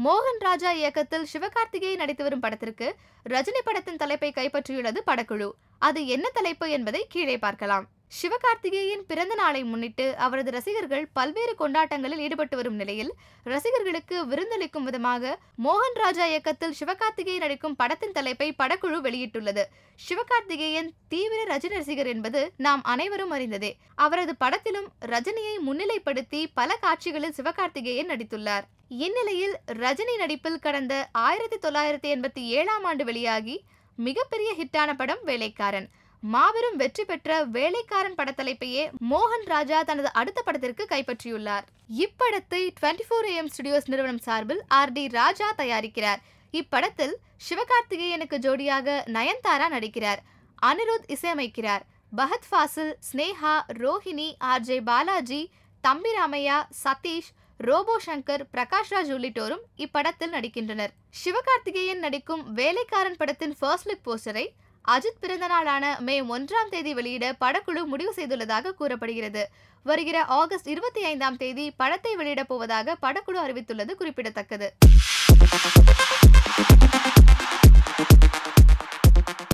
மோகன் ராஜா இயக்கத்தில் சிவகார்த்திகேயன் நடித்து வரும் படத்திற்கு ரஜினி படத்தின் தலைப்பை கைப்பற்றியுள்ளது படக்குழு. அது என்ன தலைப்பு என்பதை கீழே பார்க்கலாம். சிவகார்த்திகேயன் பிறந்த நாளை முன்னிட்டு அவரது ரசிகர்கள் பல்வேறு கொண்டாட்டங்களில் ஈடுபட்டு வரும் நிலையில் ரசிகர்களுக்கு விருந்தளிக்கும் விதமாக மோகன் ராஜா இயக்கத்தில் சிவகார்த்திகேயன் நடிக்கும் படத்தின் தலைப்பை படக்குழு வெளியிட்டுள்ளது. சிவகார்த்திகேயன் தீவிர ரஜினி ரசிகர் என்பது நாம் அனைவரும் அறிந்ததே. அவரது படத்திலும் ரஜினியை முன்னிலைப்படுத்தி பல காட்சிகளில் சிவகார்த்திகேயன் நடித்துள்ளார். இந்நிலையில் ரஜினி நடிப்பில் கடந்த 1987ஆம் ஆண்டு வெளியாகி மிகப்பெரிய ஹிட்டான படம் வேலைக்காரன். மாபெரும் வெற்றி பெற்ற வேலைக்காரன் படத்தலைப்பையே மோகன் ராஜா தனது அடுத்த படத்திற்கு கைப்பற்றியுள்ளார். இப்படத்தை 24AM ஸ்டுடியோஸ் நிறுவனம் சார்பில் RD ராஜா தயாரிக்கிறார். இப்படத்தில் சிவகார்த்திகேயனுக்கு ஜோடியாக நயன்தாரா நடிக்கிறார். அனிருத் இசையமைக்கிறார். பஹத் ஃபாசில், ஸ்னேஹா, ரோஹிணி, RJ பாலாஜி, தம்பி ராமையா, சதீஷ், ரோபோ சங்கர், பிரகாஷ் ராஜ் உள்ளிட்டோரும் இப்படத்தில் நடிக்கின்றனர். சிவகார்த்திகேயன் நடிக்கும் வேலைக்காரன் படத்தின் ஃபர்ஸ்ட் லுக் போஸ்டரை அஜித் பிறந்த நாளான மே 1ஆம் தேதி வெளியிட படக்குழு முடிவு செய்துள்ளதாக கூறப்படுகிறது. வருகிற ஆகஸ்ட் 25ஆம் தேதி படத்தை வெளியிடப் போவதாக படக்குழு அறிவித்துள்ளது குறிப்பிடத்தக்கது.